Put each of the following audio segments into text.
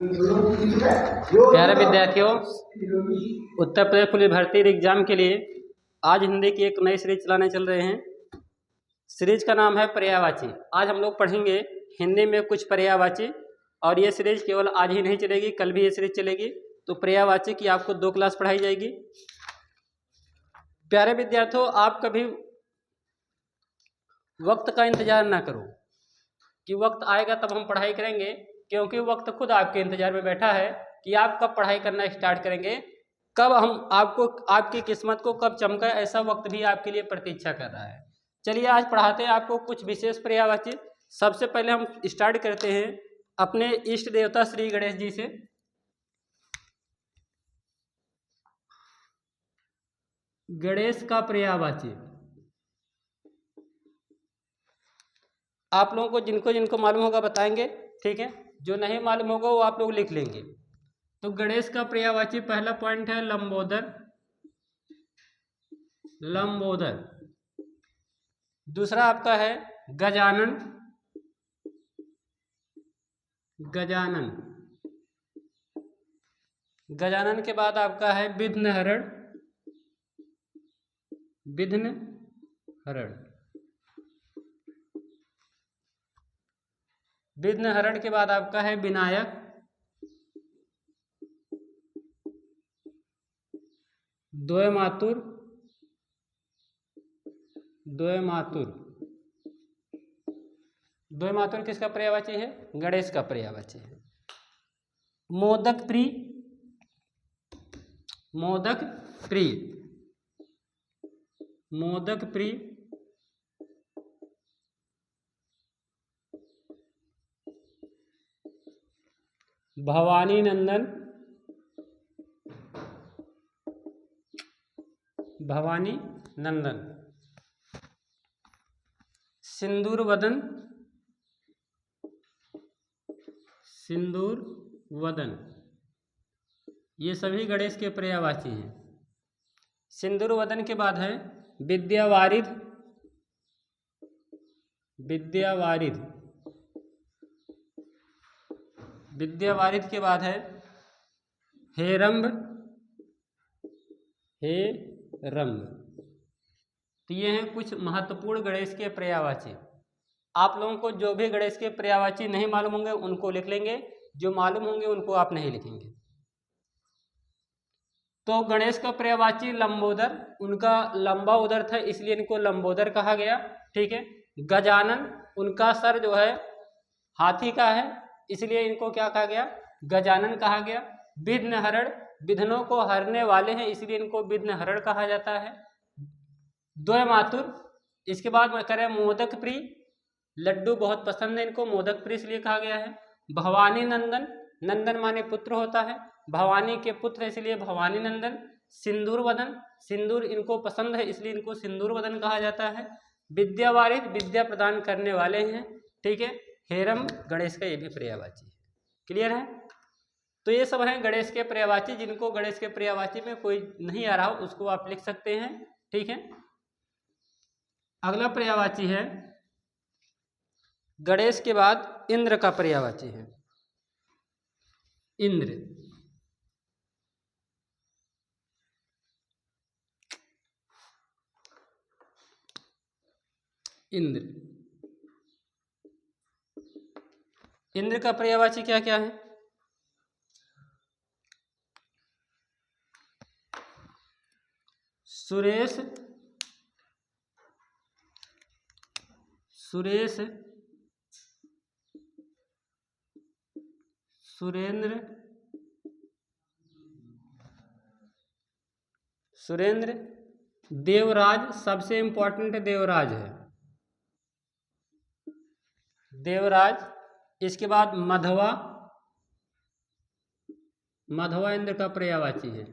प्यारे विद्यार्थियों, उत्तर प्रदेश पुलिस भर्ती एग्जाम के लिए आज हिंदी की एक नई सीरीज चलाने चल रहे हैं। सीरीज का नाम है पर्यायवाची। आज हम लोग पढ़ेंगे हिंदी में कुछ पर्यायवाची, और ये सीरीज केवल आज ही नहीं चलेगी, कल भी ये सीरीज चलेगी। तो पर्यायवाची की आपको 2 क्लास पढ़ाई जाएगी। प्यारे विद्यार्थियों, आप कभी वक्त का इंतजार ना करो कि वक्त आएगा तब हम पढ़ाई करेंगे, क्योंकि वक्त खुद आपके इंतजार में बैठा है कि आप कब पढ़ाई करना स्टार्ट करेंगे, कब हम आपको आपकी किस्मत को कब चमके, ऐसा वक्त भी आपके लिए प्रतीक्षा कर रहा है। चलिए आज पढ़ाते हैं आपको कुछ विशेष पर्यायवाची। सबसे पहले हम स्टार्ट करते हैं अपने इष्ट देवता श्री गणेश जी से। गणेश का पर्यायवाची आप लोगों को जिनको जिनको मालूम होगा बताएंगे, ठीक है। जो नहीं मालूम होगा वो आप लोग लिख लेंगे। तो गणेश का पर्यायवाची पहला पॉइंट है लंबोदर। लंबोदर। दूसरा आपका है गजानन। गजानन। गजानन के बाद आपका है विघ्नहरण। विघ्नहरण। विघ्नहरण के बाद आपका है विनायक। द्वयमातुर। द्वयमातुर। द्वयमातुर किसका पर्यायवाची है? गणेश का पर्यायवाची है। मोदक प्रिय। मोदक प्रिय। मोदक प्रिय। भवानी नंदन। भवानी नंदन। सिंदूर वदन। सिंदूर वदन। ये सभी गणेश के पर्यायवाची हैं। सिंदूर वदन के बाद है विद्यावारिध। विद्यावारिध। विद्यावारिध के बाद है हेरंब। हेरंब। तो ये हैं कुछ महत्वपूर्ण गणेश के पर्यायवाची। आप लोगों को जो भी गणेश के पर्यायवाची नहीं मालूम होंगे उनको लिख लेंगे, जो मालूम होंगे उनको आप नहीं लिखेंगे। तो गणेश का पर्यायवाची लंबोदर, उनका लंबा उदर था इसलिए इनको लंबोदर कहा गया, ठीक है। गजानन, उनका सर जो है हाथी का है इसलिए इनको क्या कहा गया? गजानन कहा गया। विघ्नहरण, विघ्नों को हरने वाले हैं इसलिए इनको विघ्नहरण कहा जाता है। द्वयमातुर, इसके बाद में करें मोदक प्रिय, लड्डू बहुत पसंद है इनको, मोदक प्रिय इसलिए कहा गया है। भवानी नंदन, नंदन माने पुत्र होता है, भवानी के पुत्र इसलिए भवानी नंदन। सिंदूर वदन, सिंदूर इनको पसंद है इसलिए इनको सिंदूर वदन कहा जाता है। विद्यावारिध, विद्या प्रदान करने वाले हैं, ठीक है। हेरम, गणेश का ये भी पर्यायवाची है। क्लियर है? तो ये सब हैं गणेश के पर्यायवाची। जिनको गणेश के पर्यायवाची में कोई नहीं आ रहा हो उसको आप लिख सकते हैं, ठीक है। अगला पर्यायवाची है गणेश के बाद इंद्र का पर्यायवाची है। इंद्र। इंद्र। इंद्र का पर्यायवाची क्या क्या है? सुरेश। सुरेश। सुरेंद्र। सुरेंद्र। देवराज, सबसे इंपॉर्टेंट देवराज है। देवराज। इसके बाद मधवा। मधवा इंद्र का पर्यायवाची है।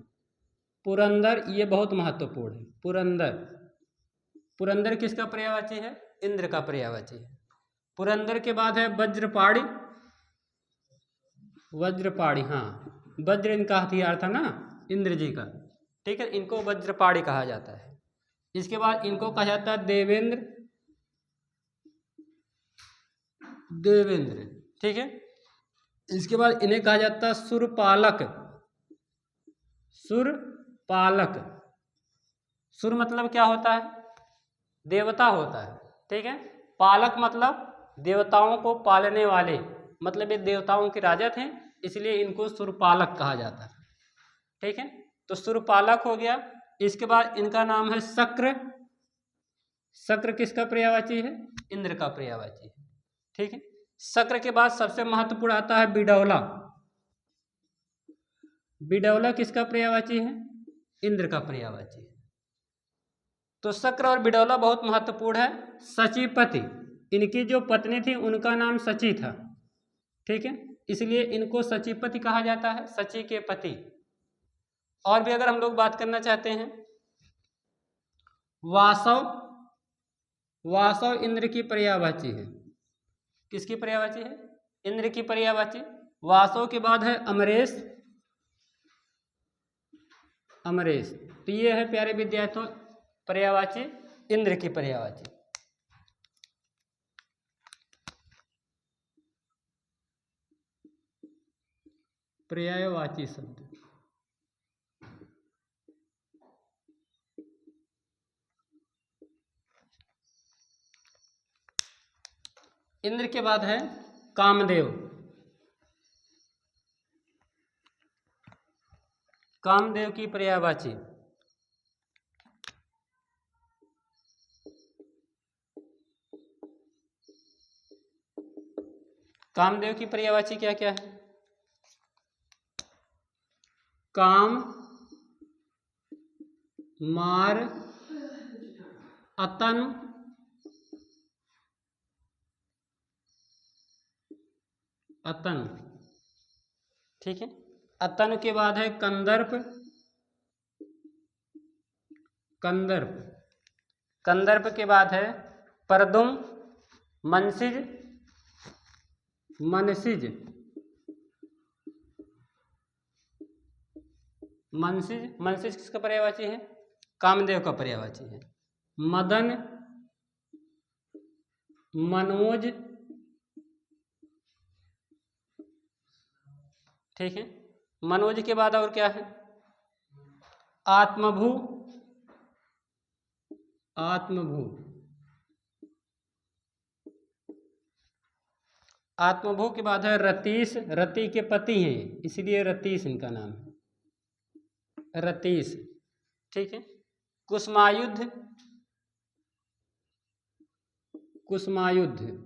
पुरंदर, ये बहुत महत्वपूर्ण है। पुरंदर। पुरंदर किसका पर्यायवाची है? इंद्र का पर्यायवाची है। पुरंदर के बाद है वज्रपाणी। वज्रपाणी, हाँ, वज्र इनका हथियार था ना इंद्र जी का, ठीक है। इनको वज्रपाणी कहा जाता है। इसके बाद इनको कहा जाता है देवेंद्र। देवेंद्र, ठीक है। इसके बाद इन्हें कहा जाता है सुरपालक। सुरपालक, सुर मतलब क्या होता है? देवता होता है, ठीक है। पालक मतलब देवताओं को पालने वाले, मतलब ये देवताओं के राजा थे, इसलिए इनको सुरपालक कहा जाता है, ठीक है। तो सुरपालक हो गया। इसके बाद इनका नाम है शक्र। शक्र किसका पर्यायवाची है? इंद्र का पर्यायवाची है, ठीक है। शक्र के बाद सबसे महत्वपूर्ण आता है बिडौला। बिडौला किसका पर्यायवाची है? इंद्र का पर्यायवाची है। तो शक्र और बिडौला बहुत महत्वपूर्ण है। सचीपति, इनकी जो पत्नी थी उनका नाम सची था, ठीक है, इसलिए इनको सचीपति कहा जाता है, सची के पति। और भी अगर हम लोग बात करना चाहते हैं, वासव। वासव इंद्र की पर्यायवाची है। किसकी पर्यायवाची है? इंद्र की पर्यायवाची। वासव के बाद है अमरेश। अमरेश, तो ये है प्यारे विद्यार्थियों पर्यायवाची, इंद्र की पर्यायवाची। पर्यायवाची शब्द, इंद्र के बाद है कामदेव। कामदेव की पर्यायवाची, कामदेव की पर्यायवाची क्या क्या है? काम, मार, अतन, अतन, ठीक है। अतन के बाद है कंदर्प। कंदर्प, कंदर्प के बाद है परदुम, मनसिज, मनसिज, मनसिज। मनसिज किसका पर्यायवाची है? कामदेव का पर्यायवाची है। मदन, मनोज, ठीक है। मनोज के बाद और क्या है? आत्मभू। आत्मभू, आत्मभू के बाद है रतीश। रति के पति हैं इसलिए रतीश इनका नाम है, रतीश, ठीक है। कुसमायुद्ध। कुसमायुद्ध,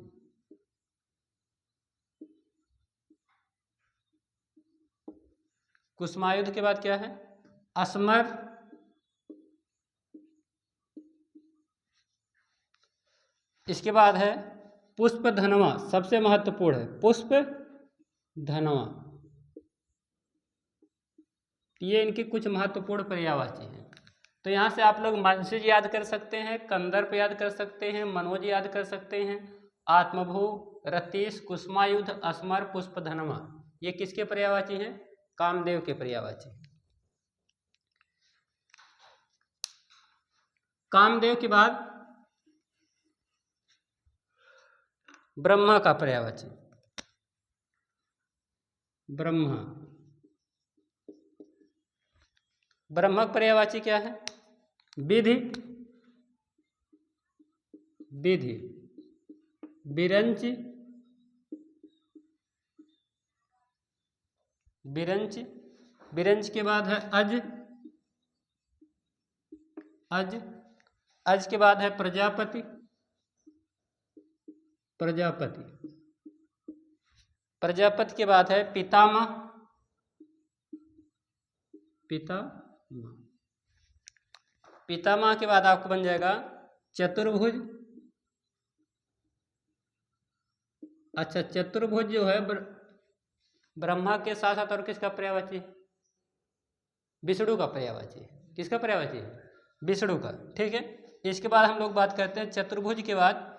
कुसमायुद्ध के बाद क्या है? असमर। इसके बाद है पुष्प धनवा, सबसे महत्वपूर्ण है पुष्प धनवा। ये इनकी कुछ महत्वपूर्ण पर्यायवाची हैं। तो यहाँ से आप लोग मनसिज याद कर सकते हैं, कंदर्प याद कर सकते हैं, मनोज याद कर सकते हैं, आत्मभू, रतीश, कुसमायुद्ध, असमर, पुष्प धनवा, ये किसके पर्यायवाची हैं? कामदेव के पर्यायवाची। कामदेव के बाद ब्रह्मा का पर्यायवाची। ब्रह्मा, ब्रह्मा का पर्यायवाची क्या है? विधि, विधि, विरंच, विरंच, विरंच के बाद है अज। अज, अज के बाद है प्रजापति। प्रजापति, प्रजापति के बाद है पितामह। पितामह, पितामह के बाद आपको बन जाएगा चतुर्भुज। अच्छा, चतुर्भुज जो है ब्रह्मा के साथ साथ और किसका पर्यायवाची? विष्णु का पर्यायवाची। किसका पर्यायवाची? विष्णु का, ठीक है। इसके बाद हम लोग बात करते हैं चतुर्भुज के बाद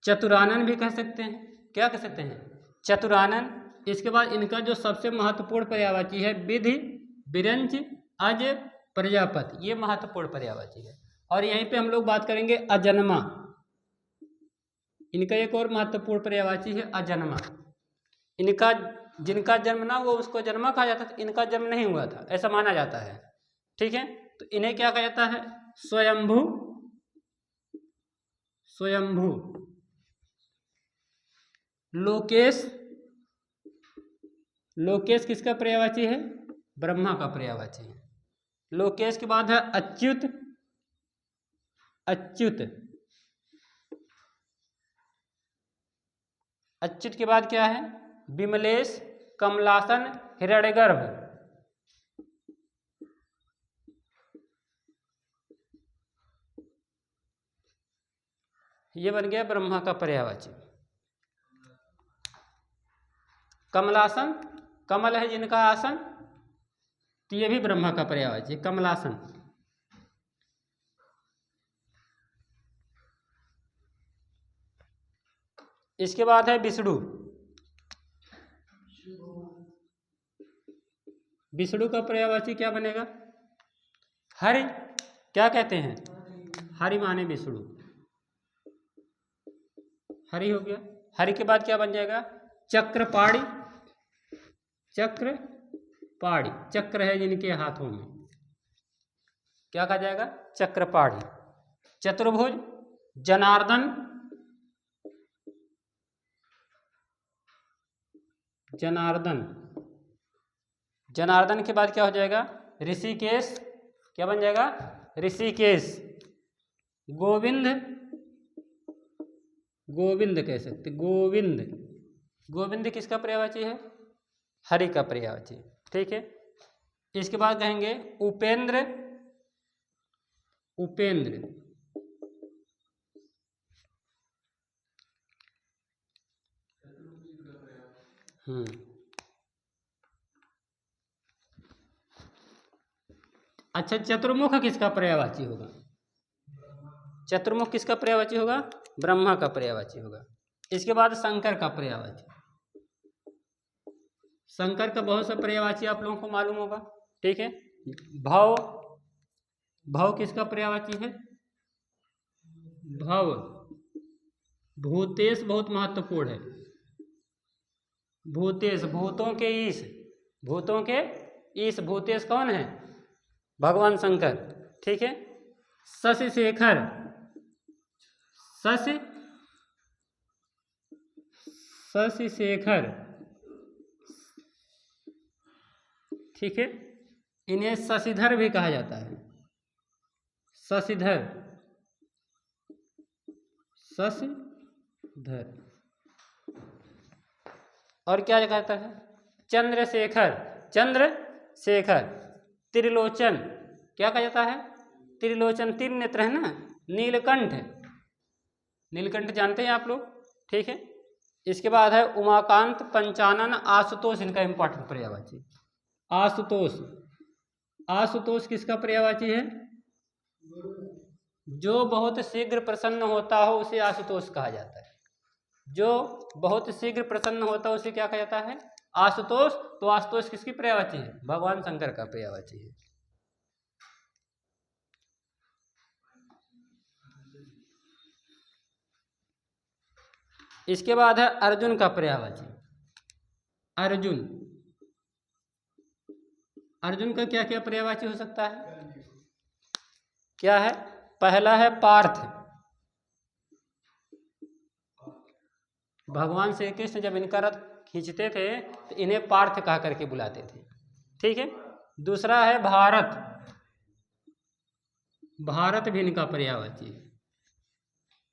चतुरानन भी कह सकते हैं। क्या कह सकते हैं? चतुरानन। इसके बाद इनका जो सबसे महत्वपूर्ण पर्यायवाची है विधि, विरंच, अज, प्रजापति, ये महत्वपूर्ण पर्यायवाची है। और यहीं पे हम लोग बात करेंगे अजन्मा। इनका एक और महत्वपूर्ण पर्यायवाची है अजन्मा। इनका जिनका जन्म ना हुआ उसको जन्मा कहा जाता था, इनका जन्म नहीं हुआ था ऐसा माना जाता है। ठीक है, तो इन्हें क्या कहा जाता है? स्वयंभू। स्वयंभू। लोकेश। लोकेश किसका पर्यायवाची है? ब्रह्मा का पर्यायवाची है। लोकेश के बाद है अच्युत। अच्युत। अच्युत के बाद क्या है? विमलेश, कमलासन, हिरण्यगर्भ। ये बन गया ब्रह्मा का पर्यायवाची। कमलासन, कमल है जिनका आसन, तो ये भी ब्रह्मा का पर्यायवाची है, कमलासन। इसके बाद है विष्णु। विष्णु का पर्यायवाची क्या बनेगा? हरि। क्या कहते हैं? हरि माने विष्णु। हरि हो गया। हरि के बाद क्या बन जाएगा? चक्रपाणी। चक्रपाणी, चक्र है जिनके हाथों में, क्या कहा जाएगा? चक्रपाणी। चतुर्भुज, जनार्दन। जनार्दन। जनार्दन के बाद क्या हो जाएगा? ऋषिकेश। क्या बन जाएगा? ऋषिकेश। गोविंद। गोविंद कह सकते, गोविंद। गोविंद किसका पर्यायवाची है? हरि का पर्यायवाची। ठीक है, इसके बाद कहेंगे उपेंद्र। उपेंद्र। अच्छा, चतुर्मुख किसका पर्यायवाची होगा? चतुर्मुख किसका पर्यायवाची होगा? ब्रह्मा का पर्यायवाची होगा। इसके बाद शंकर का पर्यायवाची। शंकर का बहुत सा पर्यायवाची आप लोगों को मालूम होगा। ठीक है, भव। भव किसका पर्यायवाची है? भव। भूतेश बहुत महत्वपूर्ण है। भूतेश, भूतों के ईश। भूतों के ईश, भूतेश कौन है? भगवान शंकर। ठीक है, शशि शेखर। शशि शेखर। ठीक है, इन्हें शशिधर भी कहा जाता है। शशिधर। शशिधर। और क्या कहता है? चंद्रशेखर। चंद्रशेखर। त्रिलोचन। क्या कहा जाता है? त्रिलोचन, तीन नेत्र है ना। नीलकंठ। नीलकंठ जानते हैं आप लोग। ठीक है, इसके बाद है उमाकांत, पंचानन, आशुतोष। इनका इंपॉर्टेंट पर्यायवाची। आशुतोष। आशुतोष किसका पर्यायवाची है? जो बहुत शीघ्र प्रसन्न होता हो उसे आशुतोष कहा जाता है। जो बहुत शीघ्र प्रसन्न होता है उसे क्या कहा जाता है? आशुतोष। तो आशुतोष किसकी पर्यायवाची है? भगवान शंकर का पर्यायवाची है। इसके बाद है अर्जुन का पर्यायवाची। अर्जुन। अर्जुन का क्या क्या पर्यायवाची हो सकता है? क्या है? पहला है पार्थ। भगवान श्री कृष्ण जब इनका रथ खींचते थे तो इन्हें पार्थ कहा करके बुलाते थे। ठीक है, दूसरा है भारत। भारत भी इनका पर्यायवाची है।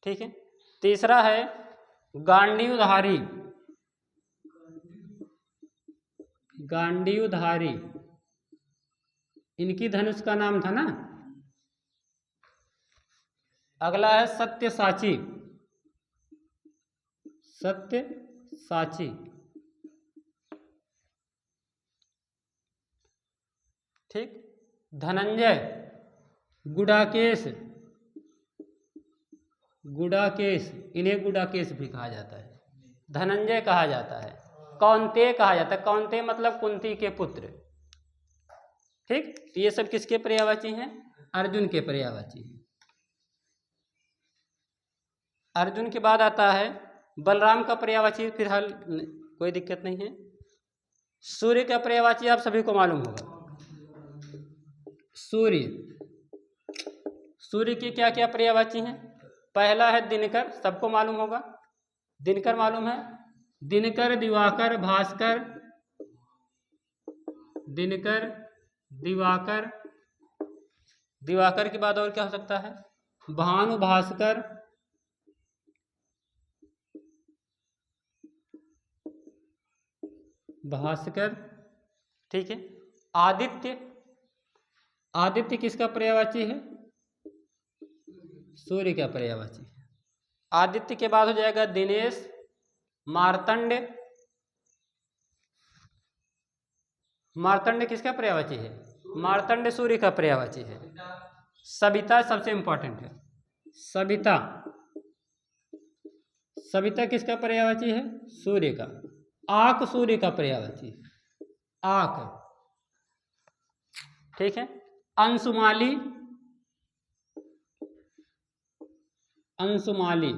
ठीक है, तीसरा है गांडीवधारी। गांडीवधारी, इनकी धनुष का नाम था ना। अगला है सत्यसाची। सत्यसाची। ठीक, धनंजय। गुडाकेश। गुडाकेश, इन्हें गुडाकेश भी कहा जाता है। धनंजय कहा जाता है। कौन्तेय कहा जाता है। कौन्तेय मतलब कुंती के पुत्र। ठीक, तो ये सब किसके पर्यायवाची हैं? अर्जुन के पर्यायवाची हैं। अर्जुन के बाद आता है बलराम का पर्यायवाची, फिलहाल कोई दिक्कत नहीं है। सूर्य का पर्यायवाची आप सभी को मालूम होगा। सूर्य के क्या क्या पर्यायवाची हैं? पहला है दिनकर, सबको मालूम होगा, दिनकर मालूम है। दिनकर, दिवाकर, भास्कर, दिनकर, दिवाकर। दिवाकर के बाद और क्या हो सकता है? भानु, भास्कर, भास्कर, ठीक है। आदित्य, आदित्य किसका पर्यायवाची है? सूर्य का पर्यायवाची है। आदित्य के बाद हो जाएगा दिनेश, मार्तंड। मार्तंड किसका पर्यायवाची है? मार्तंड सूर्य का पर्यायवाची है। सविता सबसे इंपॉर्टेंट है, सविता। सविता किसका पर्यायवाची है? सूर्य का। आक सूर्य का पर्यायवाची है, आक, ठीक है। अंशुमाली, अंशुमाली,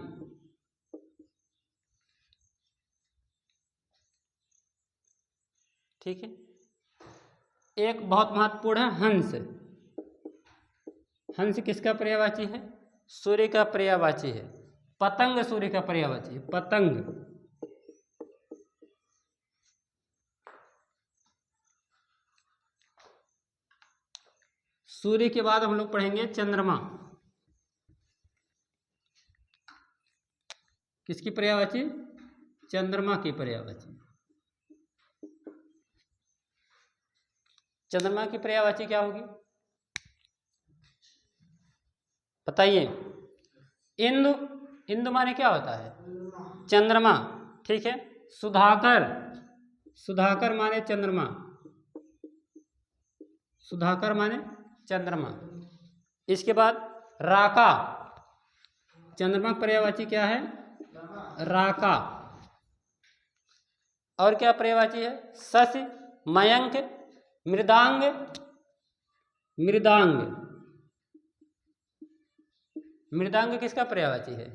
ठीक है। एक बहुत महत्वपूर्ण है हंस। हंस किसका पर्यायवाची है? सूर्य का पर्यायवाची है। पतंग सूर्य का पर्यायवाची है, पतंग। सूर्य के बाद हम लोग पढ़ेंगे चंद्रमा। किसकी पर्यायवाची? चंद्रमा की पर्यायवाची। चंद्रमा की पर्यायवाची क्या होगी बताइए? इंदु, इंदु माने क्या होता है? चंद्रमा, ठीक है। सुधाकर, सुधाकर माने चंद्रमा, सुधाकर माने चंद्रमा। इसके बाद राका, चंद्रमा की पर्यायवाची क्या है? राका। और क्या पर्यायवाची है? शशि, मयंक, मृदांग, मृदांग। मृदांग किसका पर्यायवाची है?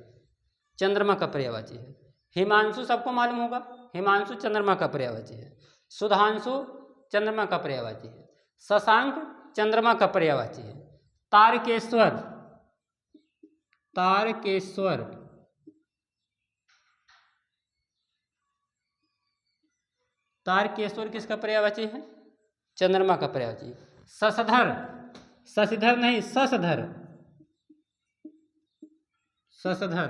चंद्रमा का पर्यायवाची है। हिमांशु सबको मालूम होगा, हिमांशु चंद्रमा का पर्यायवाची है। सुधांशु चंद्रमा का पर्यायवाची है। शशांक चंद्रमा का पर्यायवाची है। तारकेश्वर, तारकेश्वर, तारकेश्वर किसका पर्यायवाची है? चंद्रमा का पर्यायवाची। शशधर, शशिधर नहीं, शशधर, शशधर।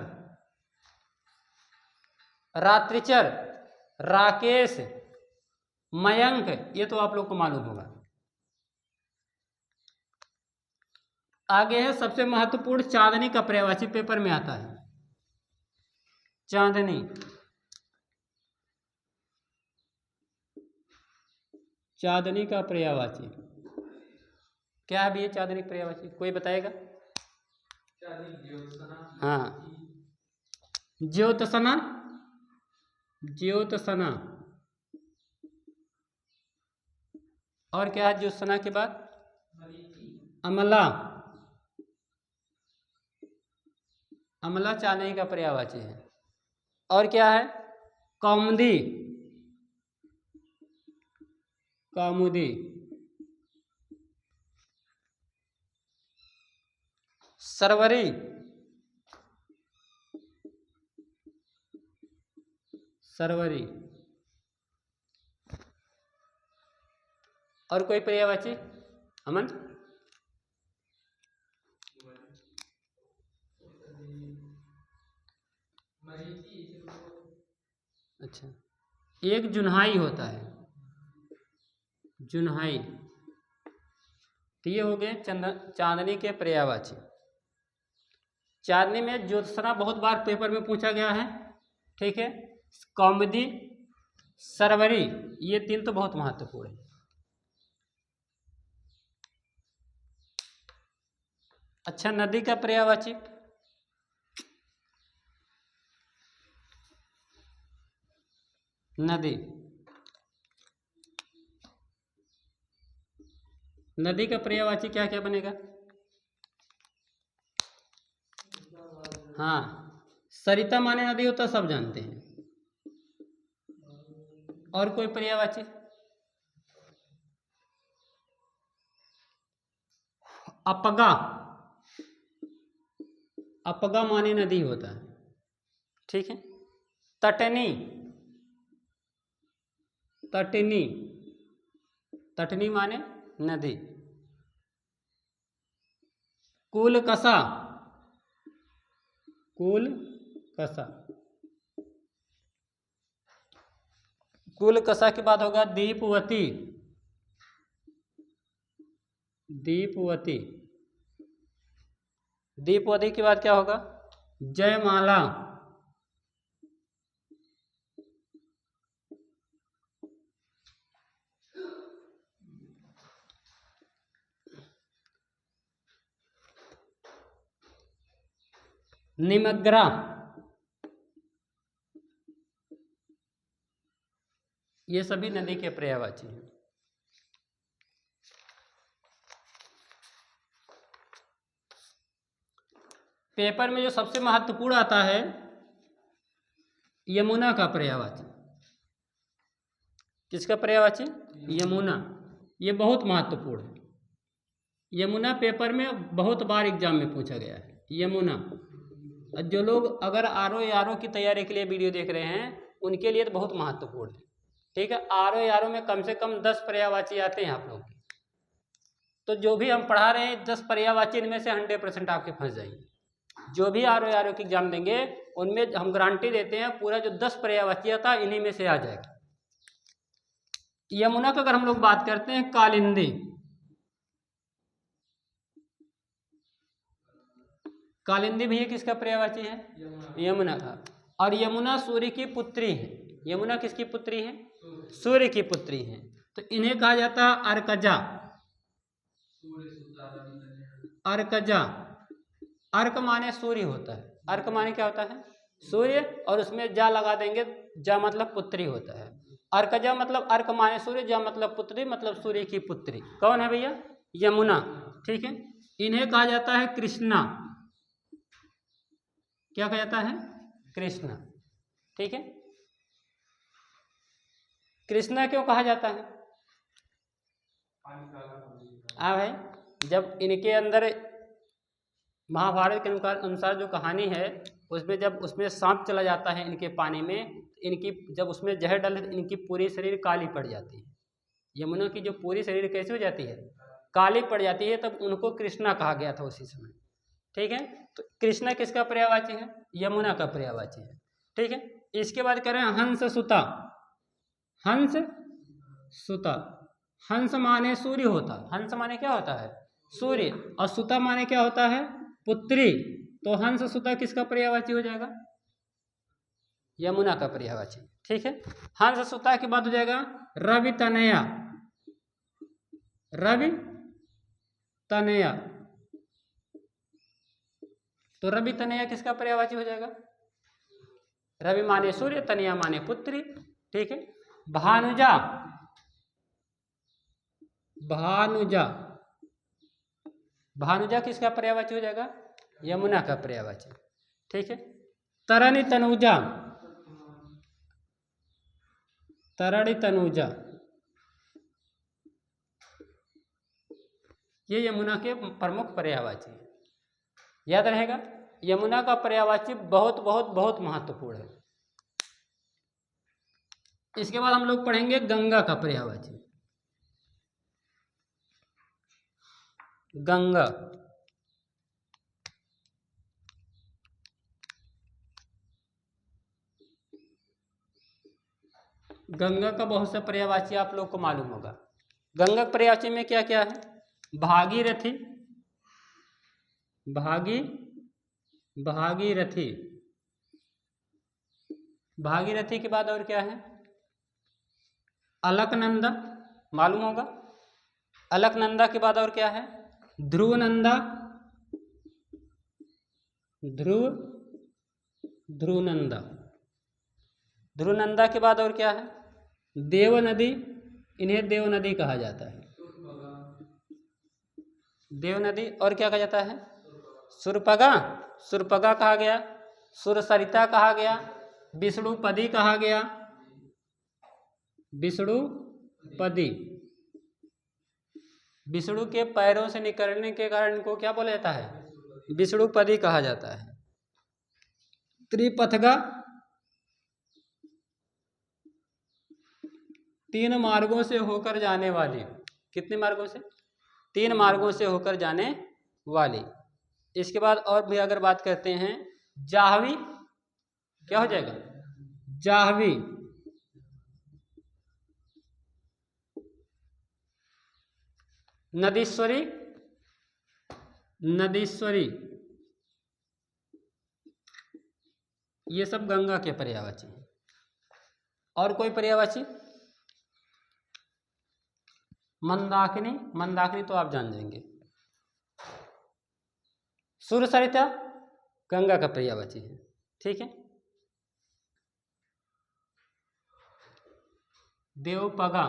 रात्रिचर, राकेश, मयंक, ये तो आप लोग को मालूम होगा। आगे है सबसे महत्वपूर्ण चांदनी का पर्यायवाची, पेपर में आता है। चांदनी, चांदनी का पर्यायवाची क्या है भैया? चांदनी पर्यायवाची कोई बताएगा? हाँ, ज्योत्सना, ज्योत्सना। और क्या है ज्योत्सना के बाद? अमला, अमला चांदनी का पर्यायवाची है। और क्या है? कौमुदी, कौमुदी। सरवरी, सरवरी। और कोई पर्यायवाची? अमन? अच्छा, एक जुन्हाई होता है, जुन्हाई। तो ये हो गए चांदनी के पर्यायवाची। चांदनी में ज्योत्सना बहुत बार पेपर में पूछा गया है, ठीक है। कौमुदी, सरवरी, ये तीन तो बहुत महत्वपूर्ण है। अच्छा, नदी का पर्यायवाची? नदी, नदी का पर्यायवाची क्या क्या बनेगा? हाँ, सरिता माने नदी होता सब जानते हैं। और कोई पर्यायवाची? अपगा, अपगा माने नदी होता है, ठीक है। तटनी, तटनी, तटनी माने नदी। कुलकसा, कुलकसा, कुलकसा के बाद होगा दीपवती, दीपवती, दीपवती के बाद क्या होगा? जयमाला, निमग्रा, ये सभी नदी के पर्यायवाची हैं। पेपर में जो सबसे महत्वपूर्ण आता है यमुना का पर्यायवाची। किसका पर्यायवाची? यमुना। ये बहुत महत्वपूर्ण है। यमुना पेपर में बहुत बार एग्जाम में पूछा गया है। यमुना, जो लोग अगर आरओ की तैयारी के लिए वीडियो देख रहे हैं उनके लिए तो बहुत महत्वपूर्ण है, ठीक है। आरओ में कम से कम 10 पर्यायवाची आते हैं आप लोग के, तो जो भी हम पढ़ा रहे हैं 10 पर्यायवाची इनमें से 100% आपके फंस जाएंगे। जो भी आरओ की एग्जाम देंगे उनमें हम गारंटी देते हैं पूरा जो 10 पर्यायवाची आता है इन्हीं में से आ जाएगा। यमुना का अगर हम लोग बात करते हैं, कालिंदी, कालिंदी भी किसका पर्यायवाची है? यमुना का। और यमुना सूर्य की पुत्री है। यमुना किसकी पुत्री है? सूर्य की पुत्री है। तो इन्हें कहा जाता है अर्कजा, अर्कजा। अर्क माने सूर्य होता है। अर्क माने क्या होता है? सूर्य, और उसमें जा लगा देंगे, जा मतलब पुत्री होता है। अर्कजा मतलब अर्क माने सूर्य, जा मतलब पुत्री, मतलब सूर्य की पुत्री। कौन है भैया? यमुना, ठीक है। इन्हें कहा जाता है कृष्णा। क्या कहा जाता है? कृष्णा, ठीक है। कृष्णा क्यों कहा जाता है? भाई, जब इनके अंदर महाभारत के अनुसार जो कहानी है उसमें जब उसमें सांप चला जाता है इनके पानी में, इनकी जब उसमें जहर डाल इनकी पूरी शरीर काली पड़ जाती है। यमुना की जो पूरी शरीर कैसी हो जाती है? काली पड़ जाती है। तब उनको कृष्णा कहा गया था उसी समय, ठीक है। तो कृष्णा किसका पर्यायवाची है? यमुना का पर्यायवाची है, ठीक है। इसके बाद करें हंस सुता। हंस सुता, हंस माने सूर्य होता। हंस माने क्या होता है? सूर्य। और सुता माने क्या होता है? पुत्री। तो हंस सुता किसका पर्यायवाची हो जाएगा? यमुना का पर्यायवाची, ठीक है। हंस सुता के बाद हो जाएगा रवि तनया। रवि तनया, तो रवि तनया किसका पर्यायवाची हो जाएगा? रवि माने सूर्य, तनया माने पुत्री, ठीक है। भानुजा, भानुजा, भानुजा किसका पर्यायवाची हो जाएगा? यमुना का पर्यायवाची, ठीक है। तरणी तनुजा, तरणी तनुजा, ये यमुना के प्रमुख पर्यायवाची है। याद रहेगा, यमुना का पर्यायवाची बहुत बहुत बहुत महत्वपूर्ण है। इसके बाद हम लोग पढ़ेंगे गंगा का पर्यायवाची। गंगा, गंगा का बहुत सा पर्यायवाची आप लोग को मालूम होगा। गंगा पर्यायवाची में क्या क्या है? भागीरथी, भागीरथी, भागीरथी के बाद और क्या है? अलकनंदा, मालूम होगा। अलकनंदा के बाद और क्या है? ध्रुवनंदा, ध्रुवनंदा, ध्रुवनंदा के बाद और क्या है? देव नदी, इन्हें देव नदी कहा जाता है। देव नदी, और क्या कहा जाता है? सुरपगा, सुरपगा कहा गया। सुरसरिता कहा गया, विष्णुपदी कहा गया, विष्णुपदी। विष्णु के पैरों से निकलने के कारण इनको क्या बोला जाता है? विष्णुपदी कहा जाता है। त्रिपथगा, 3 मार्गों से होकर जाने वाली। कितने मार्गों से? 3 मार्गों से होकर जाने वाली। इसके बाद और भी अगर बात करते हैं, जाह्नवी क्या हो जाएगा? जाह्नवी। नदीश्वरी, नदीश्वरी। ये सब गंगा के पर्यायवाची। और कोई पर्यायवाची? मंदाकिनी, मंदाकिनी तो आप जान जाएंगे। सुरसरिता गंगा का पर्यायवाची है, ठीक है। देवपगा,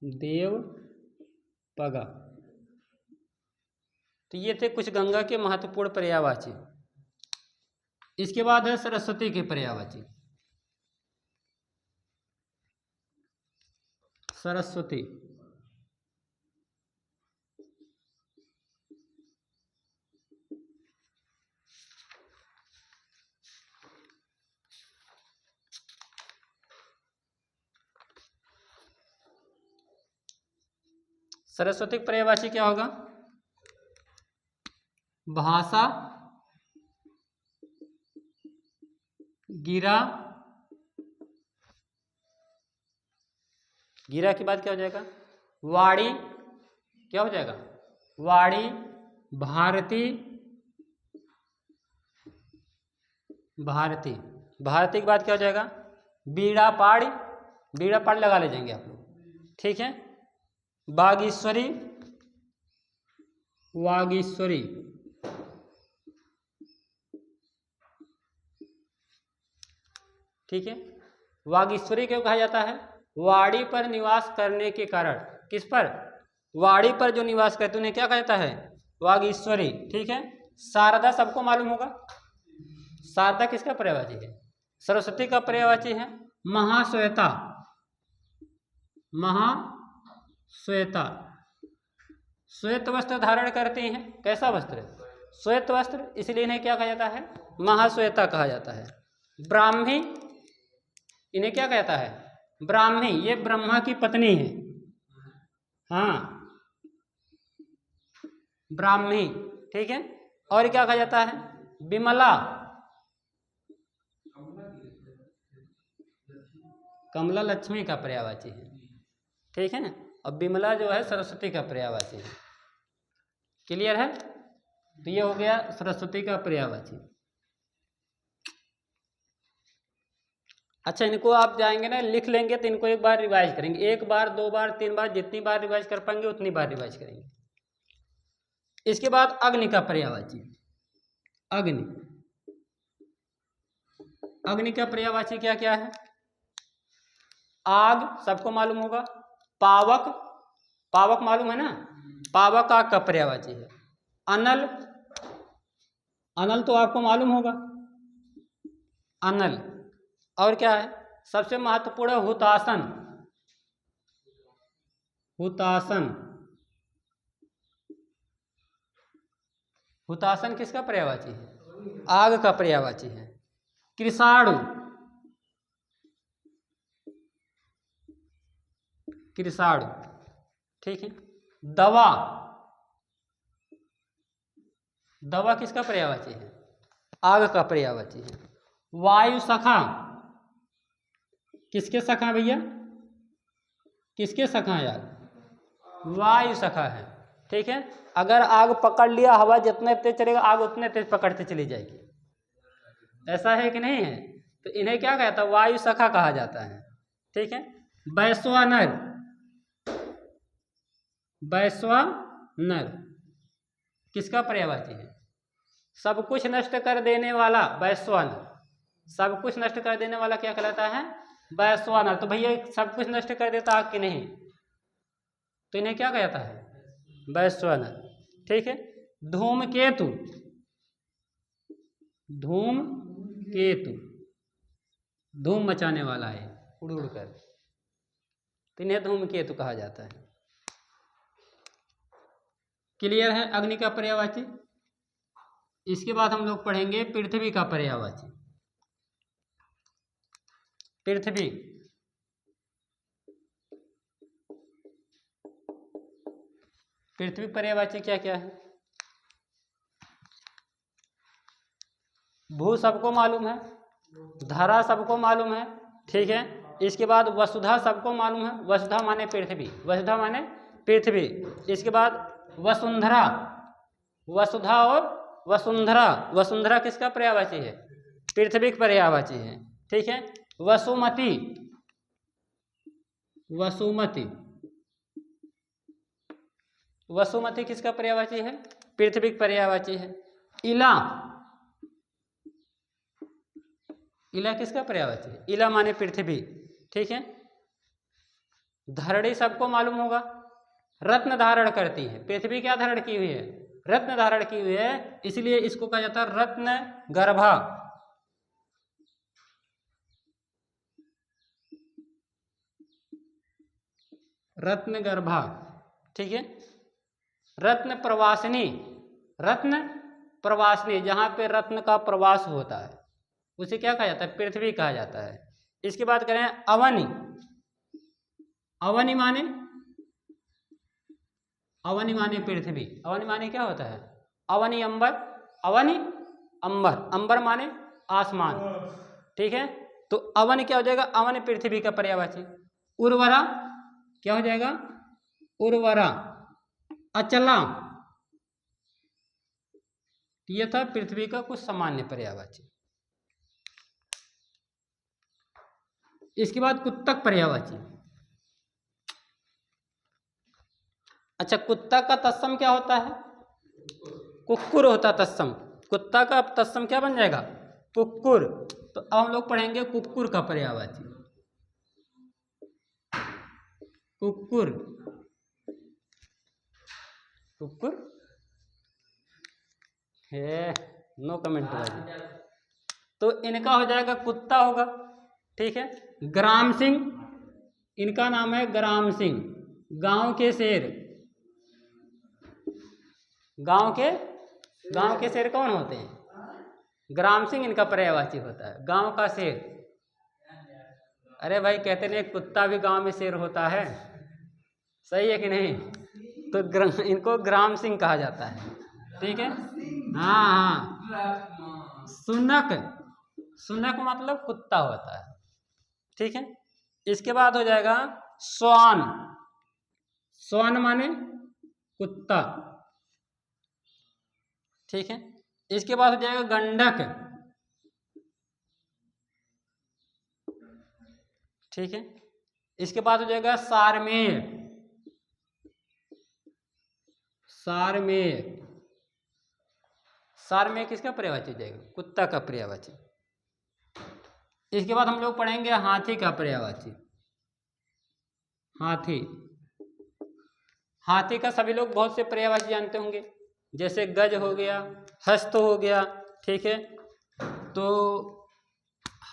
देवपगा। तो ये थे कुछ गंगा के महत्वपूर्ण पर्यायवाची। इसके बाद है सरस्वती के पर्यायवाची। सरस्वती, सरस्वती पर्यायवाची क्या होगा? भाषा, गिरा, गिरा के बाद क्या हो जाएगा? वाणी, क्या हो जाएगा? वाणी, भारती, भारती। भारती के बाद क्या हो जाएगा? बीड़ा पाड़, बीड़ा पाड़ लगा ले जाएंगे आप लोग, ठीक है। वागीश्वरी, वागीश्वरी। ठीक है। वागीश्वरी क्यों कहा जाता है? वाड़ी पर निवास करने के कारण। किस पर? वाड़ी पर जो निवास करते उन्हें क्या कहा जाता है? वागीश्वरी, ठीक है। शारदा सबको मालूम होगा। शारदा किसका पर्यायवाची है? सरस्वती का पर्यायवाची है। महाश्वेता, महाश्वेता। श्वेत वस्त्र धारण करते हैं। कैसा वस्त्र? श्वेत वस्त्र, इसलिए इन्हें क्या कहा जाता है? महाश्वेता कहा जाता है। ब्राह्मी, इन्हें क्या कहता है? ब्राह्मी। ये ब्रह्मा की पत्नी है, हाँ, ब्राह्मी, ठीक है। और क्या कहा जाता है? विमला, कमला लक्ष्मी का पर्यायवाची है, ठीक है ना। और विमला जो है सरस्वती का पर्यायवाची है। क्लियर है? तो ये हो गया सरस्वती का पर्यायवाची। अच्छा, इनको आप जाएंगे ना, लिख लेंगे तो इनको एक बार रिवाइज करेंगे। 1 बार, 2 बार, 3 बार, जितनी बार रिवाइज कर पाएंगे उतनी बार रिवाइज करेंगे। इसके बाद अग्नि का पर्यायवाची। अग्नि, अग्नि का पर्यायवाची क्या क्या है? आग सबको मालूम होगा। पावक, पावक मालूम है ना, पावक आग का पर्यायवाची है। अनल, अनल तो आपको मालूम होगा, अनल। और क्या है? सबसे महत्वपूर्ण हुतासन, हुतासन। हुतासन किसका पर्यायवाची है? आग का पर्यायवाची है। कृषाणु, कृषाणु, ठीक है। दवा, दवा किसका पर्यायवाची है? आग का पर्यायवाची है। वायु सखा, किसके सखा भैया? किसके सखा यार? वायु सखा है, ठीक है। अगर आग पकड़ लिया, हवा जितने तेज चलेगा आग उतने तेज पकड़ते चली जाएगी। ऐसा है कि नहीं है? तो इन्हें क्या कहता है? वायु सखा कहा जाता है, ठीक है। वैश्वानर, वैश्वानर किसका पर्यायवाची है? सब कुछ नष्ट कर देने वाला वैश्वानर। सब कुछ नष्ट कर देने वाला क्या कहलाता है? वैश्वानर। तो भैया सब कुछ नष्ट कर देता आग की नहीं, तो इन्हें क्या कहता है? वैश्वानर, ठीक है। धूमकेतु, धूम केतु, धूम मचाने वाला है उड़ उड़ कर, तो इन्हें धूम केतु कहा जाता है। क्लियर है अग्नि का पर्यायवाची। इसके बाद हम लोग पढ़ेंगे पृथ्वी का पर्यायवाची। पृथ्वी, पृथ्वी पर्यायवाची क्या क्या है? भू सबको मालूम है, धरा सबको मालूम है, ठीक है। इसके बाद वसुधा सबको मालूम है, वसुधा माने पृथ्वी, वसुधा माने पृथ्वी। इसके बाद वसुंधरा, वसुधा और वसुंधरा, वसुंधरा किसका पर्यायवाची है? पृथ्वी का पर्यायवाची है, ठीक है। वसुमती, वसुमती, वसुमती किसका पर्यायवाची है? पृथ्वी का पर्यायवाची है। इला, इला किसका पर्यायवाची है? इला माने पृथ्वी, ठीक है। धरणी सबको मालूम होगा, रत्न धारण करती है, पृथ्वी क्या धारण की हुई है? रत्न धारण की हुई है, इसलिए इसको कहा जाता है रत्न गर्भा। रत्न गर्भा, ठीक है। रत्न प्रवासिनी, रत्न प्रवासिनी, जहां पे रत्न का प्रवास होता है उसे क्या कहा जाता है? पृथ्वी कहा जाता है। इसके बाद करें अवनी, अवनी माने, अवनी माने पृथ्वी, अवनी माने क्या होता है? अवनी अंबर, अवनी अंबर, अंबर माने आसमान, ठीक है। तो अवन क्या हो जाएगा? अवन पृथ्वी का पर्यायवाची। उर्वरा क्या हो जाएगा? उर्वरा। अचला, ये था पृथ्वी का कुछ सामान्य पर्यायवाची। इसके बाद कुत्तक पर्यायवाची। अच्छा, कुत्ता का तत्सम क्या होता है? कुक्कुर होता तत्सम, कुत्ता का तत्सम क्या बन जाएगा? कुक्कुर। तो अब हम लोग पढ़ेंगे कुक्कुर का पर्यायवाची। कुक्कुर, कुक्कुर है, नो कमेंट बाजी। तो इनका हो जाएगा कुत्ता होगा, ठीक है। ग्राम सिंह, इनका नाम है ग्राम सिंह, गांव के शेर, गांव के शेर कौन होते हैं? ग्राम सिंह इनका पर्यायवाची होता है, गांव का शेर। अरे भाई कहते नहीं कुत्ता भी गांव में शेर होता है, सही है कि नहीं? तो इनको ग्राम सिंह कहा जाता है, ठीक है। हाँ हाँ, सुनक, सुनक मतलब कुत्ता होता है, ठीक है। इसके बाद हो जाएगा स्वान, स्वान माने कुत्ता, ठीक है। इसके बाद हो जाएगा गंडक, ठीक है। इसके बाद हो जाएगा सारमेय, सारमेय, सारमेय किसका पर्यायवाची हो जाएगा? कुत्ता का पर्यायवाची। इसके बाद हम लोग पढ़ेंगे हाथी का पर्यायवाची। हाथी, हाथी का सभी लोग बहुत से पर्यायवाची जानते होंगे, जैसे गज हो गया, हस्त हो गया, ठीक है। तो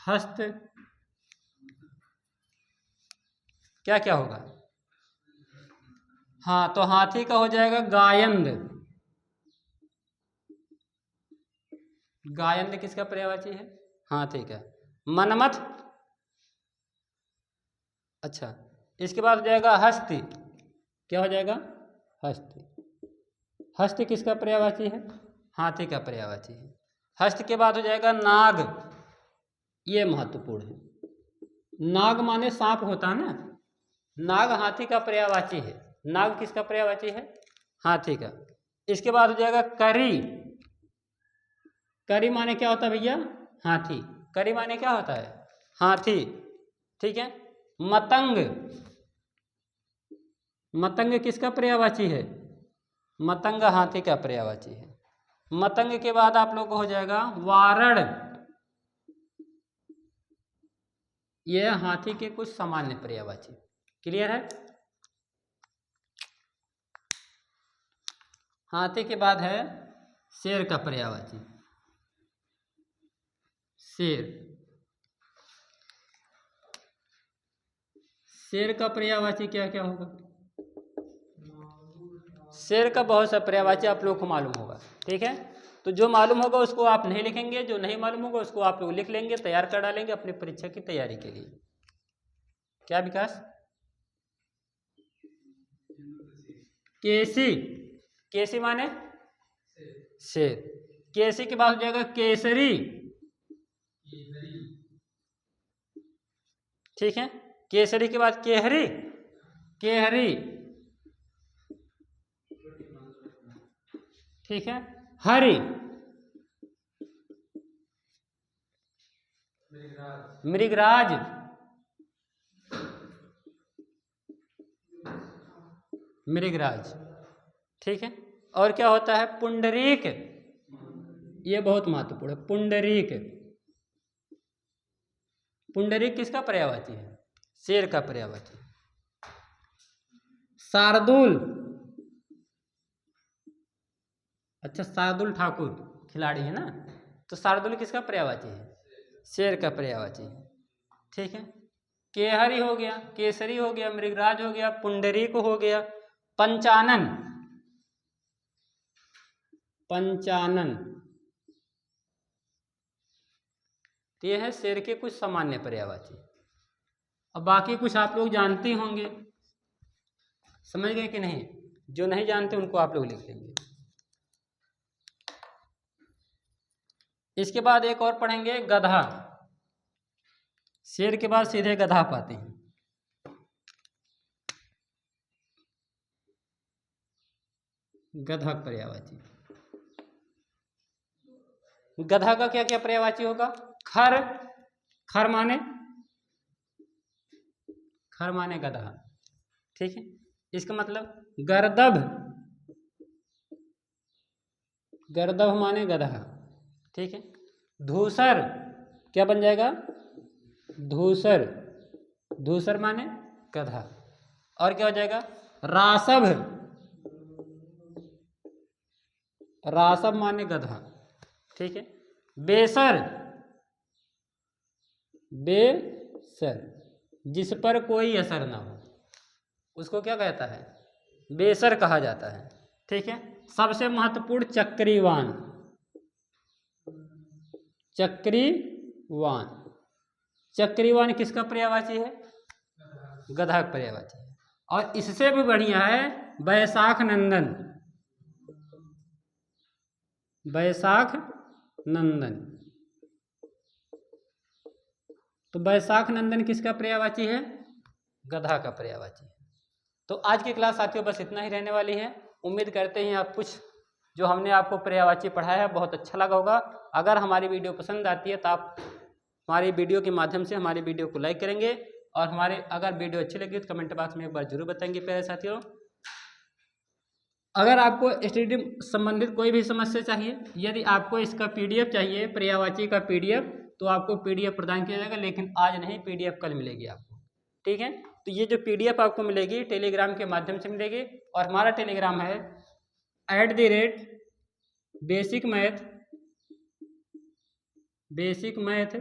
हस्त क्या क्या होगा? हाँ, तो हाथी का हो जाएगा गायंद, गायंद किसका पर्यायवाची है? हाथी का। मनमथ, अच्छा। इसके बाद हो जाएगा हस्ती, क्या हो जाएगा? हस्ती, हस्ती किसका पर्यायवाची है? हाथी का पर्यायवाची है। हस्त के बाद हो जाएगा नाग, ये महत्वपूर्ण है। नाग माने सांप होता है ना, नाग हाथी का पर्यायवाची है। नाग किसका पर्यायवाची है? हाथी का। इसके बाद हो जाएगा करी, करी माने क्या होता है भैया? हाथी, करी माने क्या होता है? हाथी, ठीक है। मतंग, मतंग किसका पर्यायवाची है? मतंग हाथी का पर्यायवाची है। मतंग के बाद आप लोग को हो जाएगा वारण, ये हाथी के कुछ सामान्य पर्यायवाची। क्लियर है? हाथी के बाद है शेर का पर्यायवाची। शेर। शेर का पर्यायवाची क्या क्या होगा? शेर का बहुत सा पर्यायवाची आप लोगों को मालूम होगा, ठीक है। तो जो मालूम होगा उसको आप नहीं लिखेंगे, जो नहीं मालूम होगा उसको आप लोग लिख लेंगे, तैयार कर डालेंगे अपनी परीक्षा की तैयारी के लिए। क्या विकास? केसी। केसी माने शेर। केसी के बाद हो जाएगा केसरी, ठीक है। केसरी के बाद केहरी, केहरी, ठीक है। हरि, मृगराज, मृगराज, ठीक है। और क्या होता है? पुंडरीक, ये बहुत महत्वपूर्ण है। पुंडरीक, पुंडरीक किसका पर्यायवाची है? शेर का पर्यायवाची। शार्दुल, अच्छा शार्दुल ठाकुर खिलाड़ी है ना, तो शार्दुल किसका पर्यायवाची है? शेर का पर्यायवाची है, ठीक है। केहरी हो गया, केसरी हो गया, मृगराज हो गया, पुंडरीक हो गया, पंचानन, पंचानन, तो यह है शेर के कुछ सामान्य पर्यायवाची। अब बाकी कुछ आप लोग जानते होंगे, समझ गए कि नहीं? जो नहीं जानते उनको आप लोग लिख लेंगे। इसके बाद एक और पढ़ेंगे, गधा। शेर के बाद सीधे गधा पाते हैं। गधा पर्यायवाची। गधा का क्या क्या पर्यायवाची होगा? खर, खर माने, खर माने गधा, ठीक है। इसका मतलब गर्दभ, गर्दभ माने गधा, ठीक है। धूसर, क्या बन जाएगा? धूसर, धूसर माने गधा। और क्या हो जाएगा? रासभ, रासभ माने गधा, ठीक है। बेसर, बेसर, जिस पर कोई असर ना हो उसको क्या कहता है? बेसर कहा जाता है, ठीक है। सबसे महत्वपूर्ण चक्रीवान, चक्रीवान, चक्रीवान किसका पर्यायवाची है? गधा का पर्यायवाची है। और इससे भी बढ़िया है वैशाख नंदन, वैशाख नंदन। तो वैशाख नंदन किसका पर्यायवाची है? गधा का पर्यायवाची है। तो आज की क्लास साथियों बस इतना ही रहने वाली है। उम्मीद करते हैं आप कुछ जो हमने आपको पर्यायवाची पढ़ाया है बहुत अच्छा लगा होगा। अगर हमारी वीडियो पसंद आती है तो आप हमारी वीडियो के माध्यम से हमारी वीडियो को लाइक करेंगे, और हमारे अगर वीडियो अच्छी लगी तो कमेंट बॉक्स में एक बार जरूर बताएंगे प्यारे साथियों। अगर आपको स्टडी संबंधित कोई भी समस्या चाहिए, यदि आपको इसका PDF चाहिए, पर्यायवाची का PDF, तो आपको PDF प्रदान किया जाएगा, लेकिन आज नहीं, PDF कल मिलेगी आपको, ठीक है। तो ये जो PDF आपको मिलेगी टेलीग्राम के माध्यम से मिलेगी, और हमारा टेलीग्राम है @basicmath, बेसिक मैथ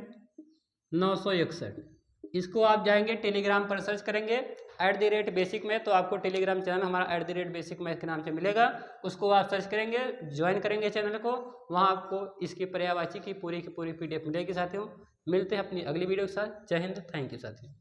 961। इसको आप जाएंगे टेलीग्राम पर सर्च करेंगे @basicmath, तो आपको टेलीग्राम चैनल हमारा @basicmath के नाम से मिलेगा। उसको आप सर्च करेंगे, ज्वाइन करेंगे चैनल को, वहाँ आपको इसकी पर्यायवाची की पूरी PDF मिलेगी साथियों। मिलते हैं अपनी अगली वीडियो के साथ। जय हिंद, थैंक यू साथियों।